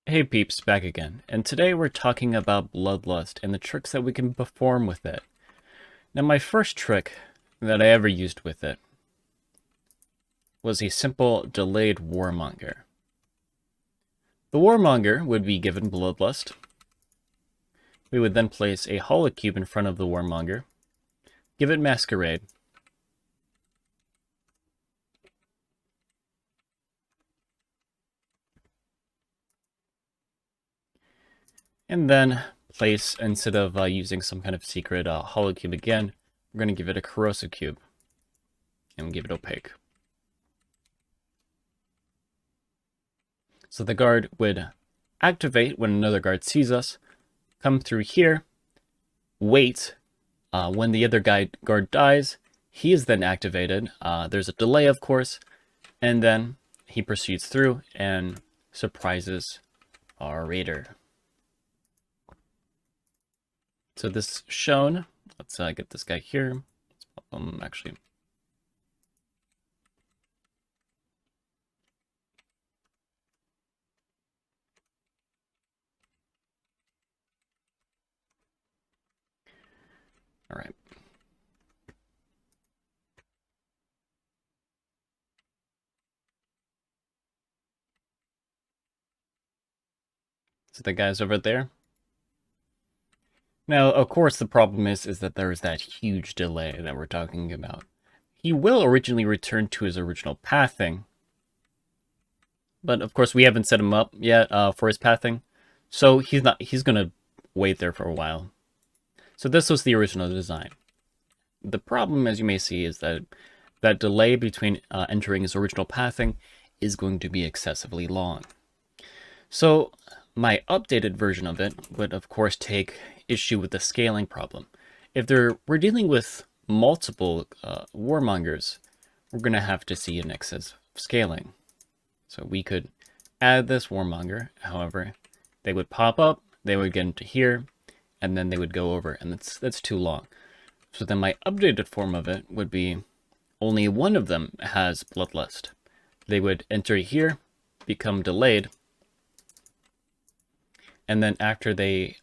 Hey peeps, back again, and today we're talking about Bloodlust and the tricks that we can perform with it. Now my first trick that I ever used with it was a simple delayed warmonger. The warmonger would be given Bloodlust. We would then place a hollow cube in front of the warmonger, give it Masquerade, and then place, instead of using some kind of secret hollow cube again, we're going to give it a corrosive cube, and we'll give it opaque. So the guard would activate when another guard sees us, come through here, wait. When the other guard dies, he is then activated. There's a delay, of course, and then he proceeds through and surprises our raider. So this is shown. Let's get this guy here. Let's pop him, actually. All right. So the guy's over there. Now, of course, the problem is that there is that huge delay that we're talking about. He will originally return to his original pathing, but of course we haven't set him up yet for his pathing, so he's gonna wait there for a while. So this was the original design. The problem, as you may see, is that that delay between entering his original pathing is going to be excessively long. So my updated version of it would, of course, take issue with the scaling problem. If we're dealing with multiple warmongers, we're going to have to see an excess scaling. So we could add this warmonger. However, they would pop up, they would get into here, and then they would go over, and that's too long. So then my updated form of it would be only one of them has Bloodlust. They would enter here, become delayed, and then after they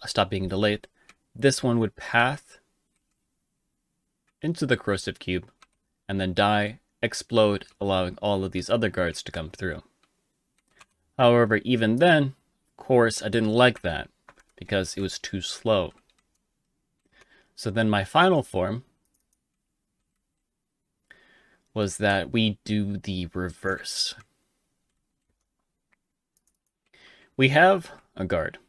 stop being delayed, this one would path into the corrosive cube, and then die, explode, allowing all of these other guards to come through. However, even then, of course, I didn't like that, because it was too slow. So then my final form was that we do the reverse. We have a guard.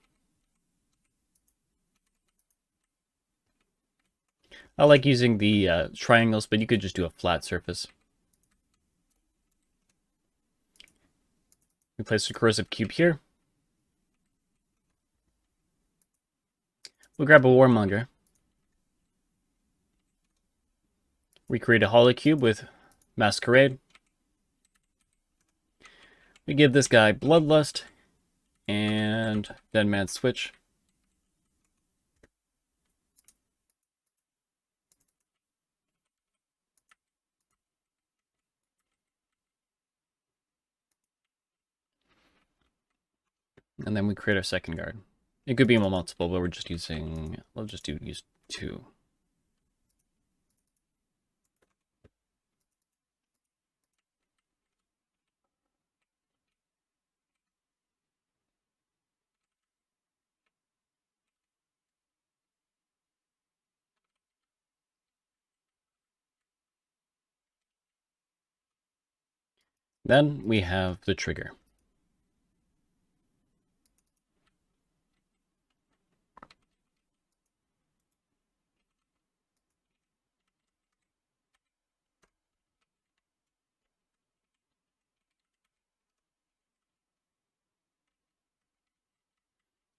I like using the triangles, but you could just do a flat surface. We place a corrosive cube here. We'll grab a warmonger. We create a hollow cube with Masquerade. We give this guy Bloodlust and Dead Man Switch. And then we create our second guard. It could be multiple, but we'll just use two. Then we have the trigger.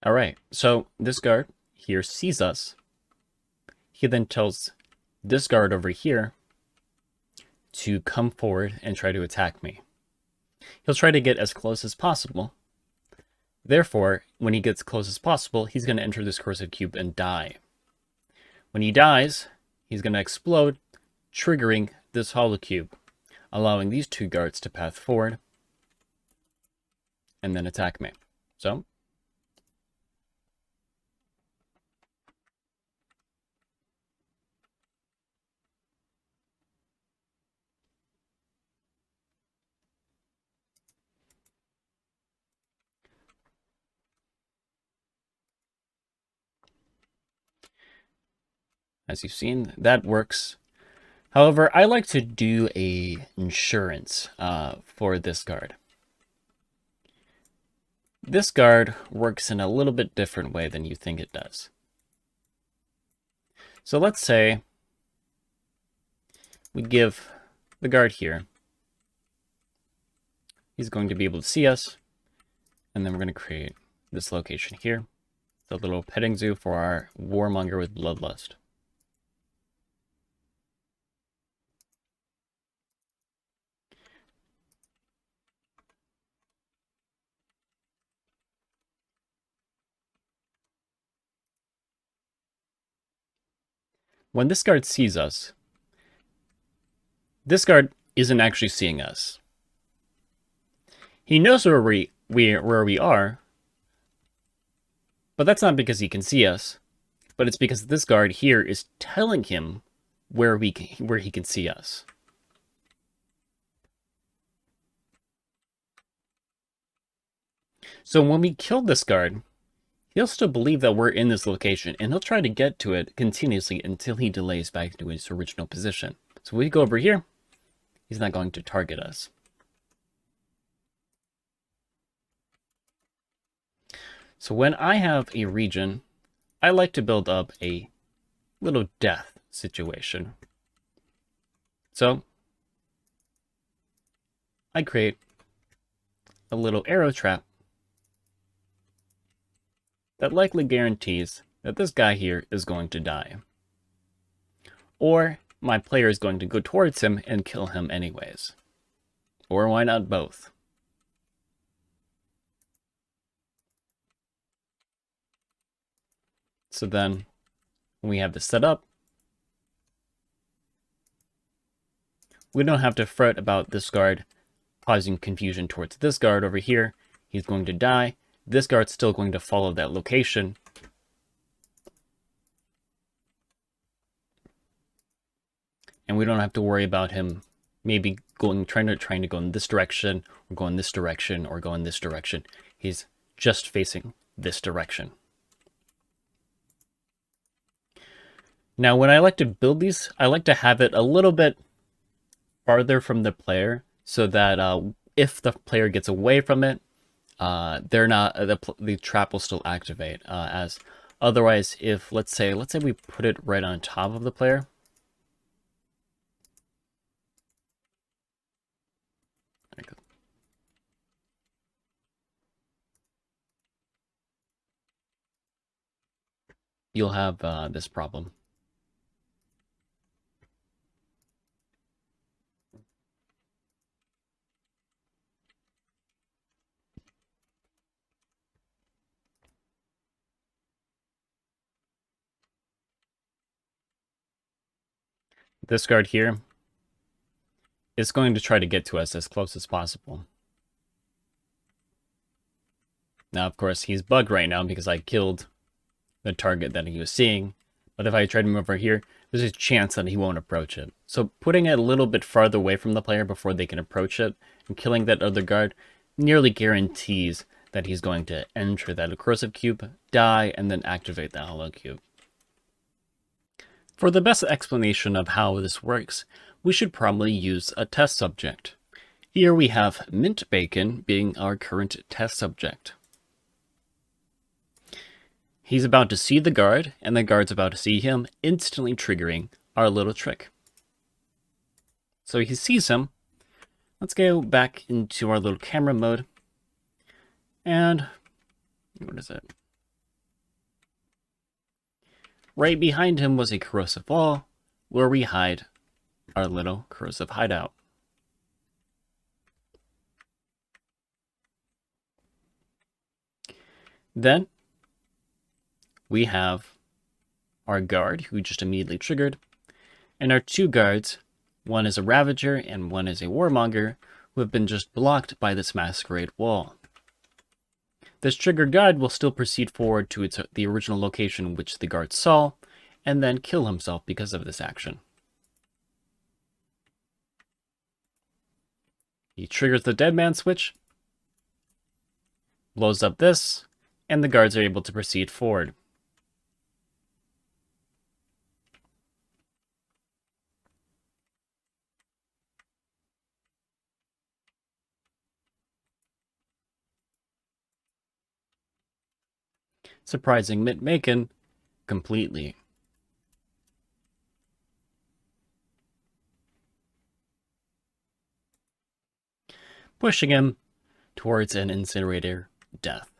All right, so this guard here sees us. He then tells this guard over here to come forward and try to attack me. He'll try to get as close as possible. Therefore, when he gets close as possible, he's going to enter this corrosive cube and die. When he dies, he's going to explode, triggering this hollow cube, allowing these two guards to path forward and then attack me. So as you've seen, that works. However, I like to do a insurance for this guard. This guard works in a little bit different way than you think it does. So let's say we give the guard here. He's going to be able to see us, and then we're going to create this location here, the little petting zoo for our warmonger with Bloodlust. When this guard sees us, this guard isn't actually seeing us. He knows where we are, but that's not because he can see us, but it's because this guard here is telling him where he can see us. So when we kill this guard, he'll still believe that we're in this location, and he'll try to get to it continuously until he delays back to his original position. So when we go over here, he's not going to target us. So when I have a region, I like to build up a little death situation. So I create a little arrow trap that likely guarantees that this guy here is going to die. Or my player is going to go towards him and kill him anyways. Or why not both? So then, when we have this set up, we don't have to fret about this guard causing confusion towards this guard over here. He's going to die. This guard's still going to follow that location. And we don't have to worry about him maybe trying to go in this direction, or go in this direction, or go in this direction. He's just facing this direction. Now, when I like to build these, I like to have it a little bit farther from the player, so that if the player gets away from it, the trap will still activate. As otherwise, if let's say we put it right on top of the player, you'll have this problem. This guard here is going to try to get to us as close as possible. Now, of course, he's bugged right now because I killed the target that he was seeing. But if I try to move over here, there's a chance that he won't approach it. So putting it a little bit farther away from the player before they can approach it and killing that other guard nearly guarantees that he's going to enter that corrosive cube, die, and then activate the hollow cube. For the best explanation of how this works, we should probably use a test subject. Here we have Mint Bacon being our current test subject. He's about to see the guard, and the guard's about to see him, instantly triggering our little trick. So he sees him. Let's go back into our little camera mode. And what is it? Right behind him was a corrosive wall, where we hide our little corrosive hideout. Then we have our guard, who just immediately triggered, and our two guards. One is a Ravager and one is a Warmonger, who have been just blocked by this Masquerade wall. This triggered guide will still proceed forward to the original location which the guard saw, and then kill himself because of this action. He triggers the dead man switch, blows up this, and the guards are able to proceed forward. Surprising Macon completely. Pushing him towards an incinerator death.